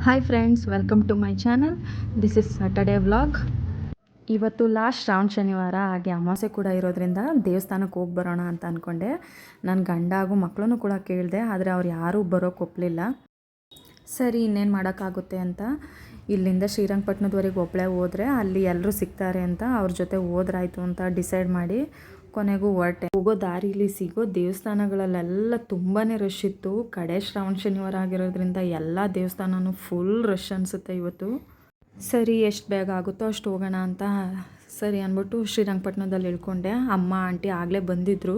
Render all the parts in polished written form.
Hi friends, welcome to my channel. This is Saturday vlog. ಇವತ್ತು last Shravana ಶನಿವಾರ, ಹಾಗೆ ಅಮಾವಾಸ್ಯೆ ಕೂಡ ಇರೋದ್ರಿಂದ ದೇವಸ್ಥಾನಕ್ಕೆ ಹೋಗಿ ಬರೋಣ ಅಂತ ಅಂದ್ಕೊಂಡೆ. ನನ್ನ ಗಂಡ ಹಾಗೂ ಮಕ್ಕಳನ್ನು ಕೂಡ ಕೇಳಿದೆ, ಆದರೆ ಅವ್ರು ಯಾರೂ ಬರೋಕ್ಕೆ ಒಪ್ಪಲಿಲ್ಲ. ಸರಿ, ಇನ್ನೇನು ಮಾಡೋಕ್ಕಾಗುತ್ತೆ ಅಂತ ಇಲ್ಲಿಂದ ಶ್ರೀರಂಗಪಟ್ಟಣದವರೆಗೆ ಒಬ್ಬಳೇ ಹೋದರೆ ಅಲ್ಲಿ ಎಲ್ಲರೂ ಸಿಗ್ತಾರೆ ಅಂತ ಅವ್ರ ಜೊತೆ ಹೋದ್ರಾಯ್ತು ಅಂತ ಡಿಸೈಡ್ ಮಾಡಿ ಕೊನೆಗೂ ಹೊರಟೆ. ಹೋಗೋ ದಾರಿಲಿ ಸಿಗೋ ದೇವಸ್ಥಾನಗಳಲ್ಲೆಲ್ಲ ತುಂಬಾ ರಶ್ ಇತ್ತು. ಕಡೆ ಶ್ರಾವಣ ಶನಿವಾರ ಆಗಿರೋದ್ರಿಂದ ಎಲ್ಲ ದೇವಸ್ಥಾನವೂ ಫುಲ್ ರಶ್ ಅನಿಸುತ್ತೆ ಇವತ್ತು. ಸರಿ, ಎಷ್ಟು ಬೇಗ ಆಗುತ್ತೋ ಅಷ್ಟು ಹೋಗೋಣ ಅಂತ ಸರಿ ಅಂದ್ಬಿಟ್ಟು ಶ್ರೀರಂಗಪಟ್ಟಣದಲ್ಲಿ ಇಳ್ಕೊಂಡೆ. ಅಮ್ಮ ಆಂಟಿ ಆಗಲೇ ಬಂದಿದ್ದರು,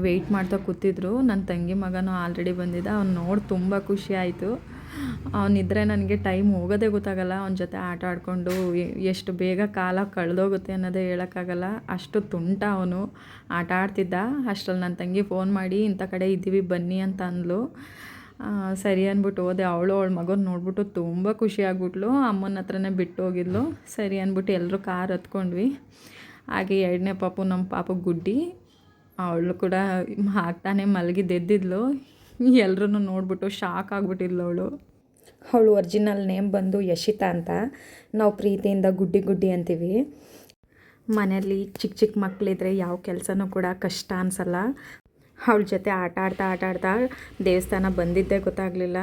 ವೆಯ್ಟ್ ಮಾಡ್ತಾ ಕೂತಿದ್ರು. ನನ್ನ ತಂಗಿ ಮಗನೂ ಆಲ್ರೆಡಿ ಬಂದಿದ್ದ. ಅವ್ನು ನೋಡಿ ತುಂಬ ಖುಷಿ ಆಯಿತು. ಅವನಿದ್ರೆ ನನಗೆ ಟೈಮ್ ಹೋಗೋದೇ ಗೊತ್ತಾಗಲ್ಲ. ಅವನ ಜೊತೆ ಆಟ ಆಡಿಕೊಂಡು ಎಷ್ಟು ಬೇಗ ಕಾಲ ಕಳೆದೋಗುತ್ತೆ ಅನ್ನೋದೇ ಹೇಳೋಕ್ಕಾಗಲ್ಲ. ಅಷ್ಟು ತುಂಟ ಅವನು, ಆಟ ಆಡ್ತಿದ್ದ. ಅಷ್ಟರಲ್ಲಿ ನನ್ನ ತಂಗಿ ಫೋನ್ ಮಾಡಿ ಇಂಥ ಕಡೆ ಇದ್ದೀವಿ ಬನ್ನಿ ಅಂತ ಅಂದ್ಲು. ಸರಿ ಅಂದ್ಬಿಟ್ಟು ಹೋದೆ. ಅವಳ ಮಗನ ನೋಡ್ಬಿಟ್ಟು ತುಂಬ ಖುಷಿ ಆಗ್ಬಿಟ್ಲು. ಅಮ್ಮನ ಹತ್ರನೇ ಬಿಟ್ಟು ಹೋಗಿದ್ಲು. ಸರಿ ಅಂದ್ಬಿಟ್ಟು ಎಲ್ಲರೂ ಕಾರ್ ಹತ್ಕೊಂಡ್ವಿ. ಹಾಗೆ ಎರಡನೇ ಪಾಪು, ನಮ್ಮ ಪಾಪು ಗುಡ್ಡಿ, ಅವಳು ಕೂಡ ಹಾಕ್ತಾನೆ ಮಲಗಿದ್ದೆದ್ದಿದ್ಲು. ಎಲ್ಲರೂ ನೋಡ್ಬಿಟ್ಟು ಶಾಕ್ ಆಗಿಬಿಟ್ಟಿದ್ಲು ಅವಳು ಒರಿಜಿನಲ್ ನೇಮ್ ಬಂದು ಯಶಿತಾ ಅಂತ. ನಾವು ಪ್ರೀತಿಯಿಂದ ಗುಡ್ಡಿ ಅಂತೀವಿ. ಮನೆಯಲ್ಲಿ ಚಿಕ್ಕ ಚಿಕ್ಕ ಮಕ್ಕಳಿದ್ರೆ ಯಾವ ಕೆಲಸನೂ ಕೂಡ ಕಷ್ಟ ಅನಿಸಲ್ಲ. ಅವಳ ಜೊತೆ ಆಟ ಆಡ್ತಾ ದೇವಸ್ಥಾನ ಬಂದಿದ್ದೇ ಗೊತ್ತಾಗಲಿಲ್ಲ.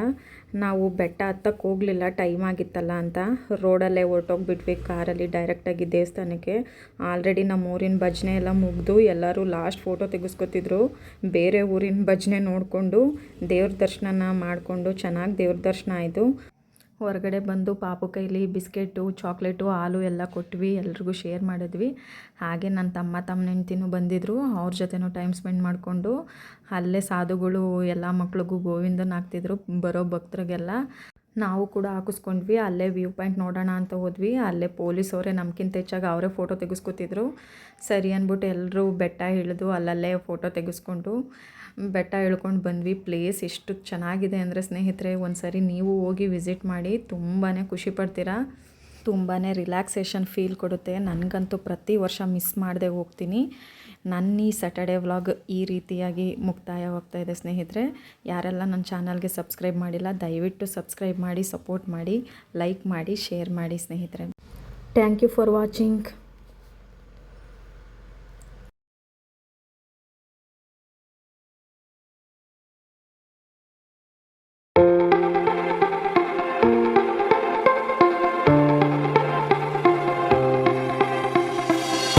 ನಾವು ಬೆಟ್ಟ ಹತ್ತಕ್ಕೆ ಹೋಗಲಿಲ್ಲ, ಟೈಮ್ ಆಗಿತ್ತಲ್ಲ ಅಂತ. ರೋಡಲ್ಲೇ ಹೊರಟೋಗ್ಬಿಟ್ವಿ ಕಾರಲ್ಲಿ ಡೈರೆಕ್ಟಾಗಿ ದೇವಸ್ಥಾನಕ್ಕೆ. ಆಲ್ರೆಡಿ ನಮ್ಮ ಊರಿನ ಭಜನೆ ಎಲ್ಲ ಮುಗಿದು ಎಲ್ಲರೂ ಲಾಸ್ಟ್ ಫೋಟೋ ತೆಗೆಸ್ಕೊತಿದ್ರು. ಬೇರೆ ಊರಿನ ಭಜನೆ ನೋಡಿಕೊಂಡು ದೇವ್ರ ದರ್ಶನ ಮಾಡಿಕೊಂಡು ಚೆನ್ನಾಗಿ ದೇವ್ರ ದರ್ಶನ ಆಯಿತು. ಹೊರಗಡೆ ಬಂದು ಪಾಪು ಕೈಲಿ ಬಿಸ್ಕೆಟು, ಚಾಕ್ಲೇಟು, ಹಾಲು ಎಲ್ಲ ಕೊಟ್ವಿ. ಎಲ್ರಿಗೂ ಶೇರ್ ಮಾಡಿದ್ವಿ. ಹಾಗೆ ನನ್ನ ತಮ್ಮ ಹೆಂಡ್ತಿನೂ ಬಂದಿದ್ದರು. ಅವ್ರ ಜೊತೆನೂ ಟೈಮ್ ಸ್ಪೆಂಡ್ ಮಾಡಿಕೊಂಡು ಅಲ್ಲೇ ಸಾಧುಗಳು ಎಲ್ಲ ಮಕ್ಳಿಗೂ ಗೋವಿಂದನ ಹಾಕ್ತಿದ್ರು ಬರೋ ಭಕ್ತರಿಗೆಲ್ಲ. ನಾವು ಕೂಡ ಹಾಕಿಸ್ಕೊಂಡ್ವಿ. ಅಲ್ಲೇ ವ್ಯೂ ಪಾಯಿಂಟ್ ನೋಡೋಣ ಅಂತ ಹೋದ್ವಿ. ಅಲ್ಲೇ ಪೊಲೀಸವರೇ ನಮ್ಗಿಂತ ಹೆಚ್ಚಾಗಿ ಅವರೇ ಫೋಟೋ ತೆಗೆಸ್ಕೊತಿದ್ರು. ಸರಿ ಅಂದ್ಬಿಟ್ಟು ಎಲ್ಲರೂ ಬೆಟ್ಟ ಇಳಿದು ಅಲ್ಲಲ್ಲೇ ಫೋಟೋ ತೆಗೆಸ್ಕೊಂಡು ಬೆಟ್ಟ ಇಳ್ಕೊಂಡು ಬಂದ್ವಿ. ಪ್ಲೇಸ್ ಎಷ್ಟು ಚೆನ್ನಾಗಿದೆ ಅಂದರೆ ಸ್ನೇಹಿತರೆ, ಒಂದು ಸರಿ ನೀವು ಹೋಗಿ ವಿಸಿಟ್ ಮಾಡಿ, ತುಂಬಾ ಖುಷಿ ಪಡ್ತೀರಾ. ತುಂಬಾ ರಿಲ್ಯಾಕ್ಸೇಷನ್ ಫೀಲ್ ಕೊಡುತ್ತೆ. ನನಗಂತೂ ಪ್ರತಿ ವರ್ಷ ಮಿಸ್ ಮಾಡದೆ ಹೋಗ್ತೀನಿ. ನನ್ನ ಈ ಸ್ಯಾಟರ್ಡೇ ವ್ಲಾಗ್ ಈ ರೀತಿಯಾಗಿ ಮುಕ್ತಾಯವಾಗ್ತಾ ಇದೆ ಸ್ನೇಹಿತರೆ. ಯಾರೆಲ್ಲ ನನ್ನ ಚಾನಲ್ಗೆ ಸಬ್ಸ್ಕ್ರೈಬ್ ಮಾಡಿಲ್ಲ, ದಯವಿಟ್ಟು ಸಬ್ಸ್ಕ್ರೈಬ್ ಮಾಡಿ, ಸಪೋರ್ಟ್ ಮಾಡಿ, ಲೈಕ್ ಮಾಡಿ, ಶೇರ್ ಮಾಡಿ ಸ್ನೇಹಿತರೆ. Thank you for watching.